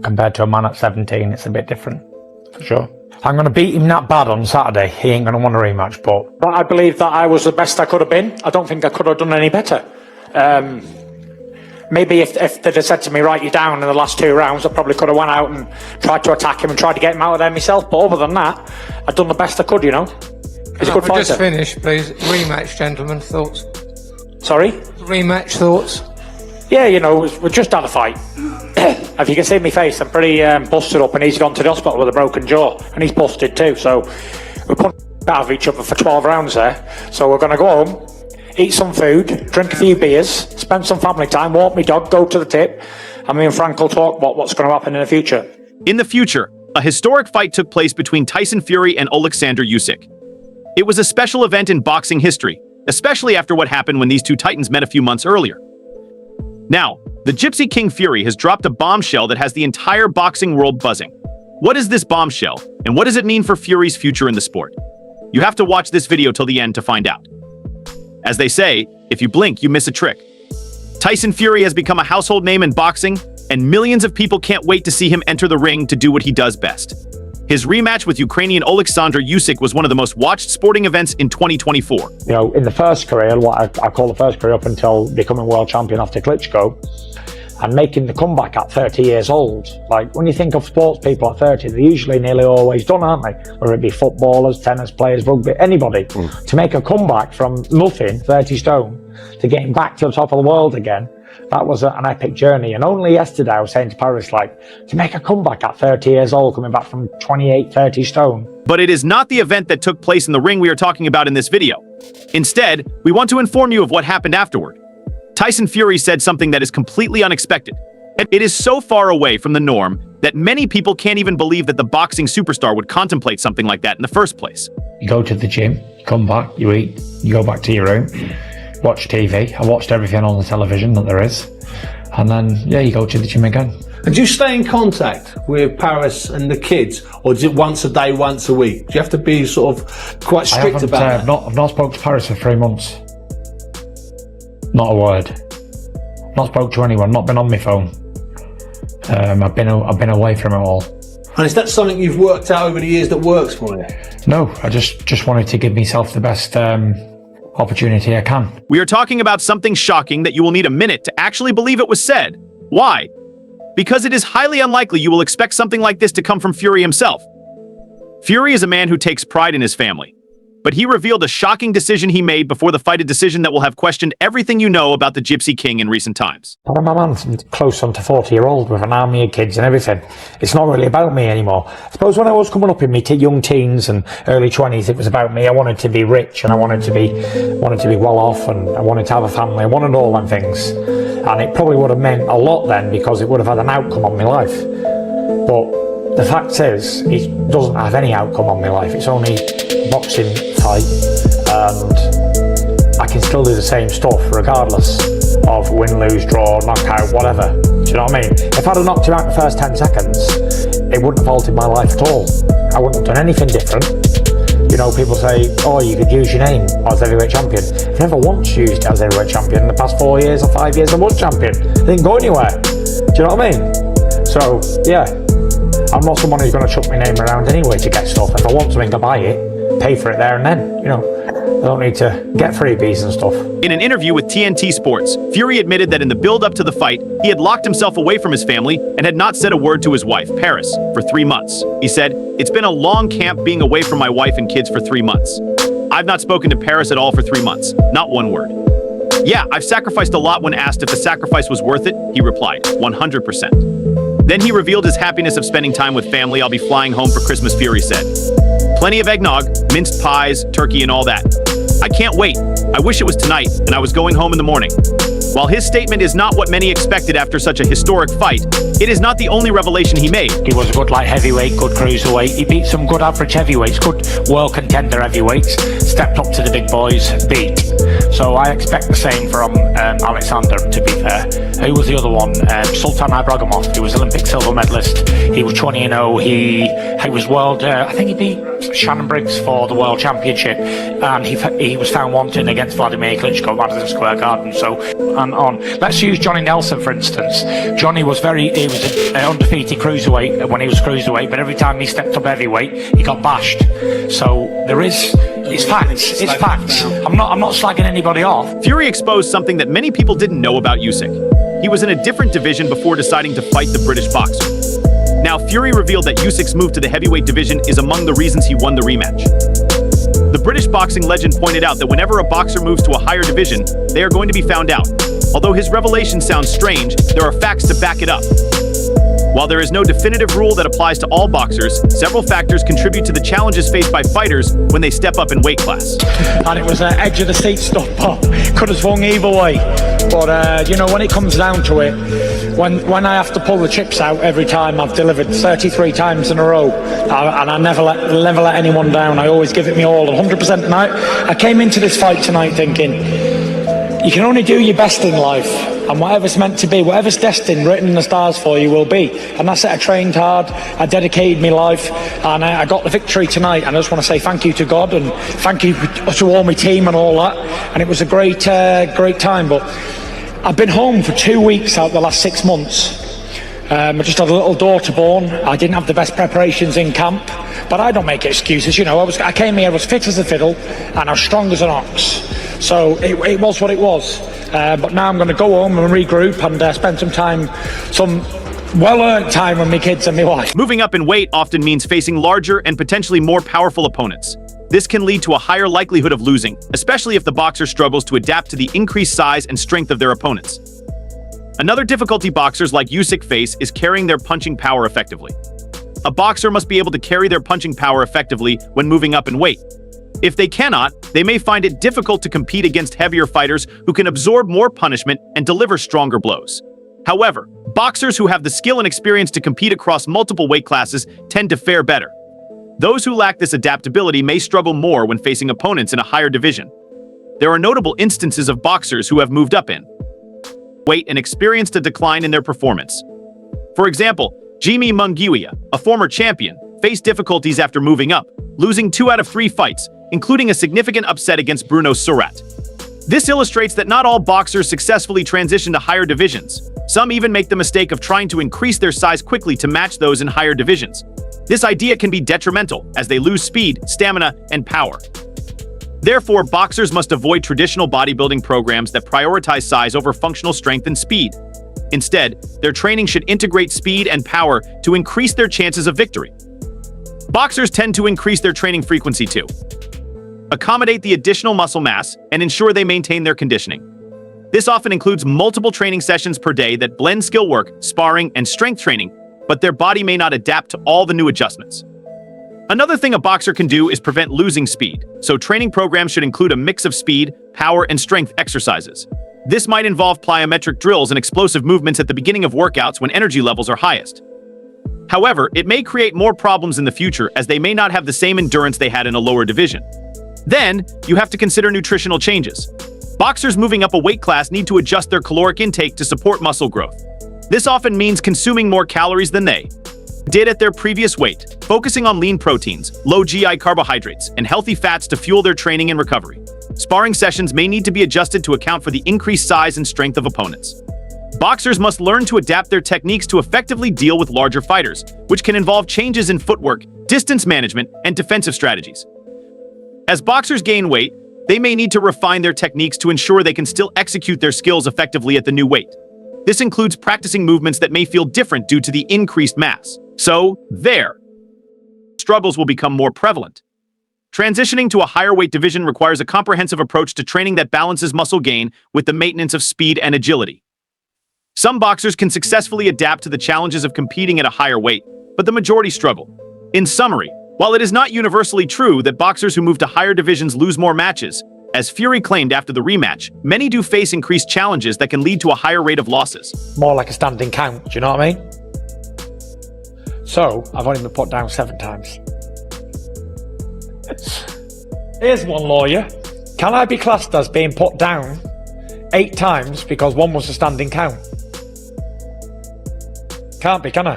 compared to a man at 17, it's a bit different, for sure. I'm going to beat him that bad on Saturday. He ain't going to want a rematch, but I believe that I was the best I could have been. I don't think I could have done any better. Maybe if they'd have said to me, right, you're down in the last 2 rounds, I probably could have went out and tried to attack him and tried to get him out of there myself. But other than that, I've done the best I could, you know. He's a good fighter. Just finish, please. Rematch, gentlemen. Thoughts? Sorry? Rematch thoughts? Yeah, you know, we just had a fight. If you can see my face, I'm pretty busted up, and he's gone to the hospital with a broken jaw, and he's busted too. So we put out of each other for 12 rounds there. So we're going to go home, eat some food, drink a few beers, spend some family time, walk my dog, go to the tip, and me and Frank will talk about what's going to happen in the future. In the future, a historic fight took place between Tyson Fury and Oleksandr Usyk. It was a special event in boxing history, especially after what happened when these two titans met a few months earlier. Now, the Gypsy King Fury has dropped a bombshell that has the entire boxing world buzzing. What is this bombshell, and what does it mean for Fury's future in the sport? You have to watch this video till the end to find out. As they say, if you blink, you miss a trick. Tyson Fury has become a household name in boxing, and millions of people can't wait to see him enter the ring to do what he does best. His rematch with Ukrainian Oleksandr Usyk was one of the most watched sporting events in 2024. You know, in the first career, what I call the first career up until becoming world champion after Klitschko, and making the comeback at 30 years old. Like, when you think of sports people at 30, they're usually nearly always done, aren't they? Whether it be footballers, tennis players, rugby, anybody. To make a comeback from nothing, 30 stone, to getting back to the top of the world again, that was an epic journey. And only yesterday I was saying to Paris, like, to make a comeback at 30 years old, coming back from 28, 30 stone. But it is not the event that took place in the ring we are talking about in this video. Instead, we want to inform you of what happened afterward. Tyson Fury said something that is completely unexpected. It is so far away from the norm that many people can't even believe that the boxing superstar would contemplate something like that in the first place. You go to the gym, you come back, you eat, you go back to your room, watch TV. I watched everything on the television that there is. And then, yeah, you go to the gym again. And do you stay in contact with Paris and the kids? Or is it once a day, once a week? Do you have to be sort of quite strict about that? I've not spoken to Paris for 3 months. Not a word. Not spoke to anyone, not been on my phone. I've been away from it all. And is that something you've worked out over the years that works for you? No, I just wanted to give myself the best opportunity I can. We are talking about something shocking that you will need a minute to actually believe it was said. Why? Because it is highly unlikely you will expect something like this to come from Fury himself. Fury is a man who takes pride in his family. But he revealed a shocking decision he made before the fight, a decision that will have questioned everything you know about the Gypsy King in recent times. My man's close on to 40-year-old with an army of kids and everything. It's not really about me anymore. I suppose when I was coming up in my young teens and early 20s, it was about me. I wanted to be rich and I wanted to be well off, and I wanted to have a family. I wanted all them things. And it probably would have meant a lot then, because it would have had an outcome on my life. But the fact is, it doesn't have any outcome on my life. It's only boxing fight, and I can still do the same stuff regardless of win, lose, draw, knockout, whatever. Do you know what I mean? If I'd have knocked him out in the first 10 seconds, it wouldn't have altered my life at all. I wouldn't have done anything different. You know, people say, oh, you could use your name as heavyweight champion. I've never once used it as heavyweight champion. In the past 4 years or 5 years, I was champion. I didn't go anywhere. Do you know what I mean? So, yeah. I'm not someone who's going to chuck my name around anyway to get stuff. If I want something, I buy it, pay for it there and then. You know, I don't need to get freebies and stuff. In an interview with TNT Sports, Fury admitted that in the build-up to the fight, he had locked himself away from his family and had not said a word to his wife, Paris, for 3 months. He said, "It's been a long camp being away from my wife and kids for 3 months. I've not spoken to Paris at all for 3 months. Not one word. Yeah, I've sacrificed a lot." When asked if the sacrifice was worth it, he replied, 100%. Then he revealed his happiness of spending time with family. "I'll be flying home for Christmas," Fury said. "Plenty of eggnog, minced pies, turkey, and all that. I can't wait. I wish it was tonight, and I was going home in the morning." While his statement is not what many expected after such a historic fight, it is not the only revelation he made. He was a good light heavyweight, good cruiserweight. He beat some good average heavyweights, good world contender heavyweights. Stepped up to the big boys, beat. So I expect the same from Oleksandr, to be fair. Who was the other one? Sultan Ibragimov. He was Olympic silver medalist. He was 20-0. He was world, I think he beat Shannon Briggs for the world championship. And he was found wanting against Vladimir Klitschko, Madison Square Garden. So on. Let's use Johnny Nelson, for instance. Johnny was he was an undefeated cruiserweight when he was cruiserweight, but every time he stepped up heavyweight, he got bashed. So it's facts. It's facts. I'm not slagging anybody off. Fury exposed something that many people didn't know about Usyk. He was in a different division before deciding to fight the British boxer. Now, Fury revealed that Usyk's move to the heavyweight division is among the reasons he won the rematch. The British boxing legend pointed out that whenever a boxer moves to a higher division, they are going to be found out. Although his revelation sounds strange, there are facts to back it up. While there is no definitive rule that applies to all boxers, several factors contribute to the challenges faced by fighters when they step up in weight class. And it was edge of the seat stuff, but could have swung either way. But when it comes down to it, when I have to pull the chips out every time I've delivered 33 times in a row, and I never let anyone down. I always give it me all, 100% tonight. I came into this fight tonight thinking, you can only do your best in life, and whatever's meant to be, whatever's destined, written in the stars for you, will be. And that's it. I trained hard, I dedicated my life, and I got the victory tonight. And I just want to say thank you to God, and thank you to all my team and all that. And it was a great time. But I've been home for 2 weeks out the last 6 months. I just had a little daughter born. I didn't have the best preparations in camp, but I don't make excuses. I came here, I was fit as a fiddle, and I was strong as an ox. So it was what it was. But now I'm going to go home and regroup and spend some well-earned time with my kids and my wife. Moving up in weight often means facing larger and potentially more powerful opponents. This can lead to a higher likelihood of losing, especially if the boxer struggles to adapt to the increased size and strength of their opponents. Another difficulty boxers like Usyk face is carrying their punching power effectively. A boxer must be able to carry their punching power effectively when moving up in weight. If they cannot, they may find it difficult to compete against heavier fighters who can absorb more punishment and deliver stronger blows. However, boxers who have the skill and experience to compete across multiple weight classes tend to fare better. Those who lack this adaptability may struggle more when facing opponents in a higher division. There are notable instances of boxers who have moved up in weight and experienced a decline in their performance. For example, Jimmy Munguia, a former champion, faced difficulties after moving up, losing 2 out of 3 fights, including a significant upset against Bruno Surat. This illustrates that not all boxers successfully transition to higher divisions. Some even make the mistake of trying to increase their size quickly to match those in higher divisions. This idea can be detrimental as they lose speed, stamina, and power. Therefore, boxers must avoid traditional bodybuilding programs that prioritize size over functional strength and speed. Instead, their training should integrate speed and power to increase their chances of victory. Boxers tend to increase their training frequency to accommodate the additional muscle mass and ensure they maintain their conditioning. This often includes multiple training sessions per day that blend skill work, sparring, and strength training, but their body may not adapt to all the new adjustments. Another thing a boxer can do is prevent losing speed, so training programs should include a mix of speed, power, and strength exercises. This might involve plyometric drills and explosive movements at the beginning of workouts when energy levels are highest. However, it may create more problems in the future as they may not have the same endurance they had in a lower division. Then, you have to consider nutritional changes. Boxers moving up a weight class need to adjust their caloric intake to support muscle growth. This often means consuming more calories than they did at their previous weight, focusing on lean proteins, low GI carbohydrates, and healthy fats to fuel their training and recovery. Sparring sessions may need to be adjusted to account for the increased size and strength of opponents. Boxers must learn to adapt their techniques to effectively deal with larger fighters, which can involve changes in footwork, distance management, and defensive strategies. As boxers gain weight, they may need to refine their techniques to ensure they can still execute their skills effectively at the new weight. This includes practicing movements that may feel different due to the increased mass. So, struggles will become more prevalent. Transitioning to a higher weight division requires a comprehensive approach to training that balances muscle gain with the maintenance of speed and agility. Some boxers can successfully adapt to the challenges of competing at a higher weight, but the majority struggle. In summary, while it is not universally true that boxers who move to higher divisions lose more matches, as Fury claimed after the rematch, many do face increased challenges that can lead to a higher rate of losses. More like a standing count, do you know what I mean? So, I've only been put down 7 times. Here's one lawyer. Can I be classed as being put down 8 times because 1 was a standing count? Can't be, can I?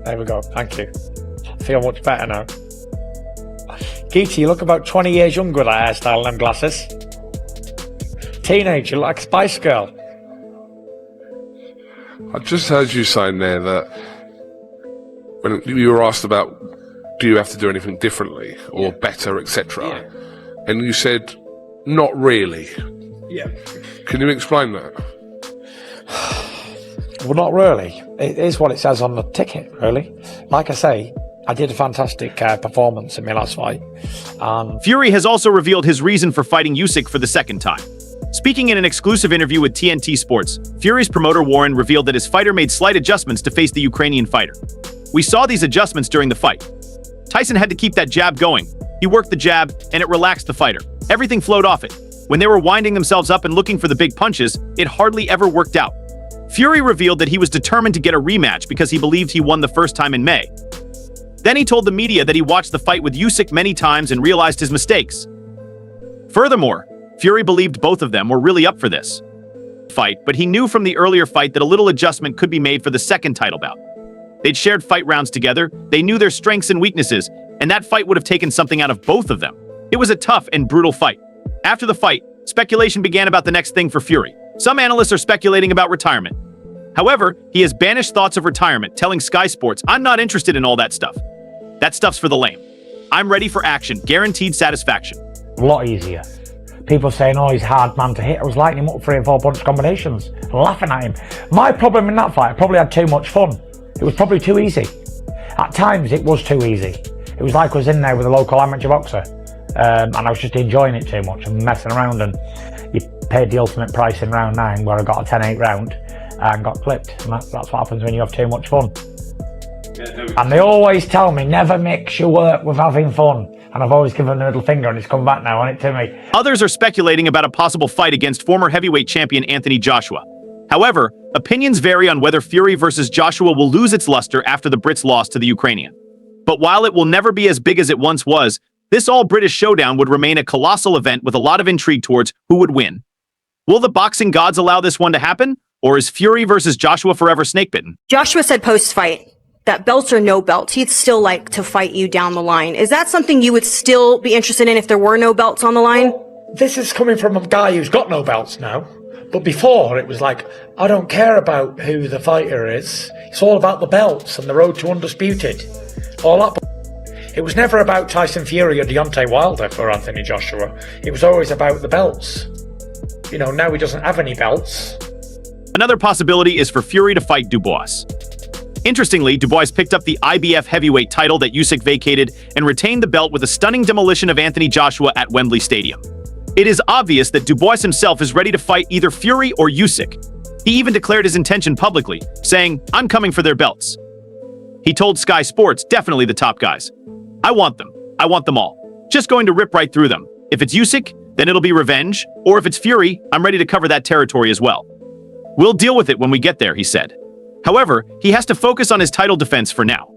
There we go, thank you. I feel much better now. Geety, you look about 20 years younger with that hairstyle and them glasses. teenager, like a Spice Girl. I just heard you saying there that when you were asked about do you have to do anything differently or better, etc., and you said not really. Yeah. Can you explain that? Well, not really. It is what it says on the ticket, really. Like I say, I did a fantastic performance in my last fight. Fury has also revealed his reason for fighting Usyk for the second time. Speaking in an exclusive interview with TNT Sports, Fury's promoter Warren revealed that his fighter made slight adjustments to face the Ukrainian fighter. We saw these adjustments during the fight. Tyson had to keep that jab going. He worked the jab, and it relaxed the fighter. Everything flowed off it. When they were winding themselves up and looking for the big punches, it hardly ever worked out. Fury revealed that he was determined to get a rematch because he believed he won the first time in May. Then he told the media that he watched the fight with Usyk many times and realized his mistakes. Furthermore, Fury believed both of them were really up for this fight, but he knew from the earlier fight that a little adjustment could be made for the second title bout. They'd shared fight rounds together, they knew their strengths and weaknesses, and that fight would have taken something out of both of them. It was a tough and brutal fight. After the fight, speculation began about the next thing for Fury. Some analysts are speculating about retirement. However, he has banished thoughts of retirement, telling Sky Sports, "I'm not interested in all that stuff. That stuff's for the lame. I'm ready for action, guaranteed satisfaction." A lot easier. People saying, oh, he's a hard man to hit. I was lighting him up 3 and 4 punch combinations, laughing at him. My problem in that fight, I probably had too much fun. It was probably too easy. At times, it was too easy. It was like I was in there with a local amateur boxer, and I was just enjoying it too much and messing around, and you paid the ultimate price in round 9 where I got a 10-8 round and got clipped. And that's what happens when you have too much fun. And they always tell me, never mix your work with having fun. And I've always given the middle finger, and it's come back now on it to me. Others are speculating about a possible fight against former heavyweight champion Anthony Joshua. However, opinions vary on whether Fury versus Joshua will lose its luster after the Brits lost to the Ukrainian. But while it will never be as big as it once was, this all-British showdown would remain a colossal event with a lot of intrigue towards who would win. Will the boxing gods allow this one to happen? Or is Fury versus Joshua forever snakebitten? Joshua said post-fight that belts or no belts, he'd still like to fight you down the line. Is that something you would still be interested in if there were no belts on the line? This is coming from a guy who's got no belts now. But before, it was like, I don't care about who the fighter is. It's all about the belts and the road to undisputed. All that. It was never about Tyson Fury or Deontay Wilder for Anthony Joshua. It was always about the belts. You know, now he doesn't have any belts. Another possibility is for Fury to fight Dubois. Interestingly, Dubois picked up the IBF heavyweight title that Usyk vacated and retained the belt with a stunning demolition of Anthony Joshua at Wembley Stadium. It is obvious that Dubois himself is ready to fight either Fury or Usyk. He even declared his intention publicly, saying, "I'm coming for their belts." He told Sky Sports, "Definitely the top guys. I want them. I want them all. Just going to rip right through them. If it's Usyk, then it'll be revenge, or if it's Fury, I'm ready to cover that territory as well. We'll deal with it when we get there," he said. However, he has to focus on his title defense for now.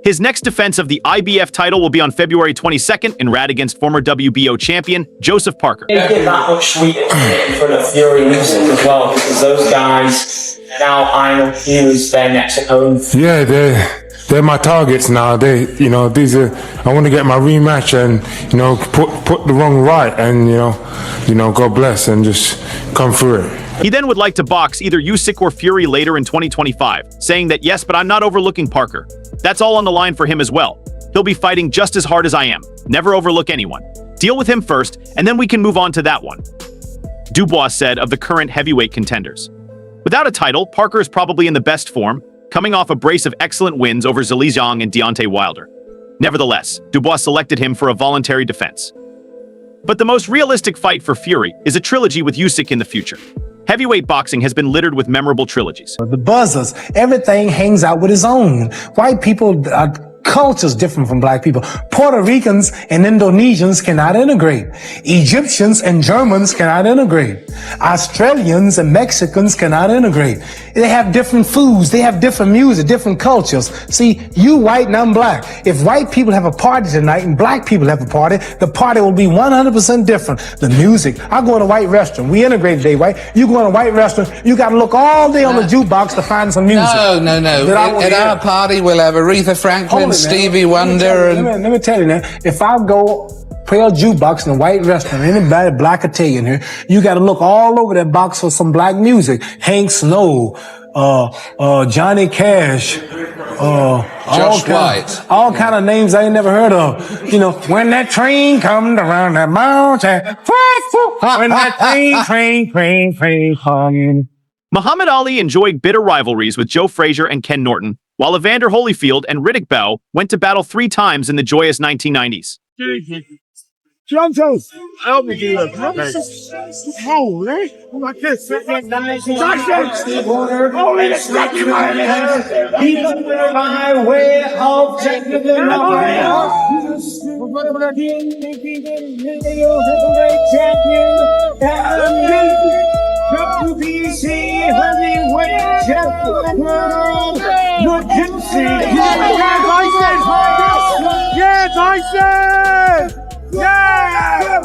His next defense of the IBF title will be on February 22nd in Rad against former WBO champion Joseph Parker. It'd get that much sweeter to hit in front of Fury and Usyk as well, because those guys now eyeing Fury's their next opponent. Yeah, they're my targets now. These are. I want to get my rematch and put the wrong right, and God bless, and just come through it. He then would like to box either Usyk or Fury later in 2025, saying that yes, but I'm not overlooking Parker. That's all on the line for him as well. He'll be fighting just as hard as I am. Never overlook anyone. Deal with him first, and then we can move on to that one. Dubois said of the current heavyweight contenders. Without a title, Parker is probably in the best form, coming off a brace of excellent wins over Zhilei Zhang and Deontay Wilder. Nevertheless, Dubois selected him for a voluntary defense. But the most realistic fight for Fury is a trilogy with Usyk in the future. Heavyweight boxing has been littered with memorable trilogies. The buzzers, everything hangs out with its own. White people are cultures different from black people. Puerto Ricans and Indonesians cannot integrate. Egyptians and Germans cannot integrate. Australians and Mexicans cannot integrate. They have different foods. They have different music, different cultures. See, you white and I'm black. If white people have a party tonight and black people have a party, the party will be 100% different. The music. I go in a white restaurant. We integrate today, right? You go in a white restaurant, you got to look all day on the jukebox to find some music. No. At our party, we'll have Aretha Franklin, Stevie Wonder, let me tell you now, if I go pale jukebox in a white restaurant, anybody black Italian here, you gotta look all over that box for some black music. Hank Snow, Johnny Cash, all kind of names I ain't never heard of. You know, when that train comes around that mountain, when that train comes. Muhammad Ali enjoyed bitter rivalries with Joe Frazier and Ken Norton, while Evander Holyfield and Riddick Bowe went to battle 3 times in the joyous 1990s. Jontos, help me do that. Holy, like this. Holy, it's stuck in my head. Even my way of taking the WBC heavyweight champion world. Yeah, Tyson! Yeah!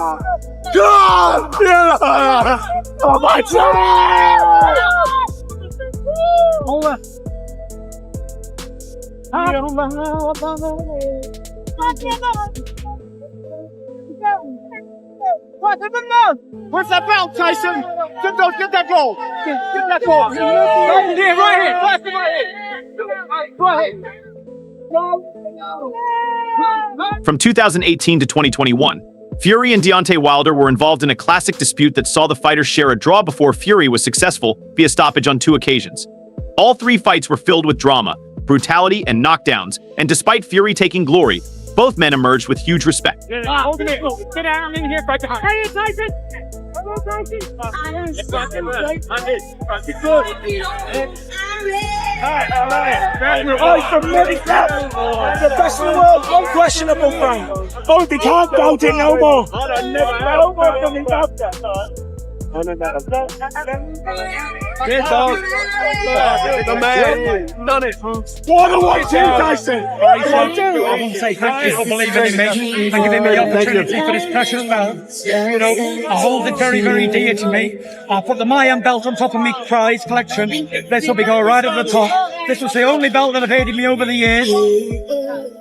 God! Yeah! Oh, my God! Hold on. Where's that belt, Tyson? Get that gold. Get that gold. Right here, right here. Go ahead. From 2018 to 2021, Fury and Deontay Wilder were involved in a classic dispute that saw the fighters share a draw before Fury was successful via stoppage on 2 occasions. All 3 fights were filled with drama, brutality, and knockdowns, and despite Fury taking glory, both men emerged with huge respect. Get out in here, right behind. Hey, Tyson! Hello, Tyson! The best in the world, unquestionable, Frank. Oh, they can't doubt it no more. Get out. The man. Done it. What a 1-2, Tyson. I want to say thank you for believing in me and giving me the opportunity for this precious belt. You know, I hold it very, very dear to me. I put the Mayan belt on top of my prize collection. This will be going right at the top. This was the only belt that have aided me over the years.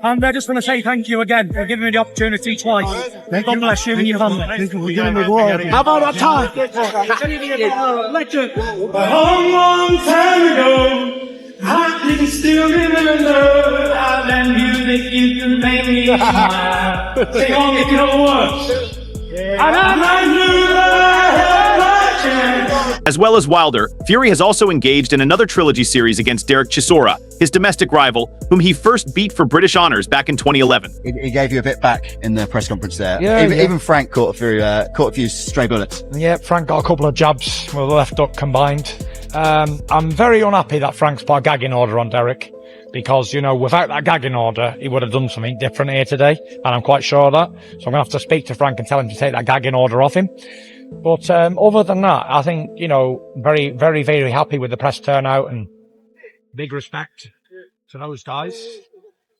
And I just want to say thank you again for giving me the opportunity twice. God bless you and your family. How about our time? A long time ago, I didn't still remember how that music used to make me smile. Sing on it, you know what? And I knew that I had my chance. As well as Wilder, Fury has also engaged in another trilogy series against Derek Chisora, his domestic rival, whom he first beat for British honours back in 2011. He gave you a bit back in the press conference there. Yeah, even Frank caught a few stray bullets. Yeah, Frank got a couple of jabs with the left hook combined. I'm very unhappy that Frank's put a gagging order on Derek, because, you know, without that gagging order, he would have done something different here today, and I'm quite sure of that. So I'm going to have to speak to Frank and tell him to take that gagging order off him. But other than that, I think, you know, very, very, very happy with the press turnout, and big respect to those guys.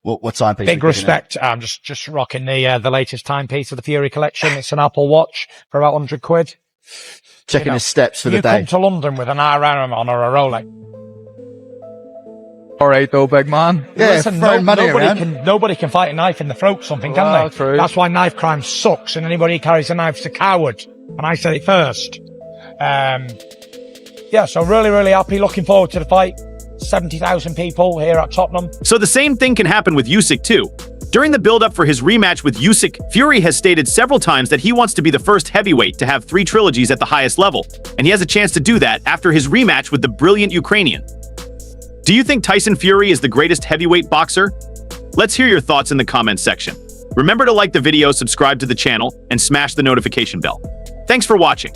What timepiece? Big respect. I'm just rocking the latest timepiece of the Fury collection. It's an Apple Watch for about £100. Checking his steps for the day. You come to London with an RM on or a Rolex. All right, though, big man. Yeah, listen, nobody can fight a knife in the throat, something, can they? True. That's why knife crime sucks, and anybody who carries a knife's a coward. And I said it first. Yeah, so really, really happy. Looking forward to the fight. 70,000 people here at Tottenham. So the same thing can happen with Usyk too. During the build-up for his rematch with Usyk, Fury has stated several times that he wants to be the first heavyweight to have 3 trilogies at the highest level, and he has a chance to do that after his rematch with the brilliant Ukrainian. Do you think Tyson Fury is the greatest heavyweight boxer? Let's hear your thoughts in the comments section. Remember to like the video, subscribe to the channel, and smash the notification bell. Thanks for watching.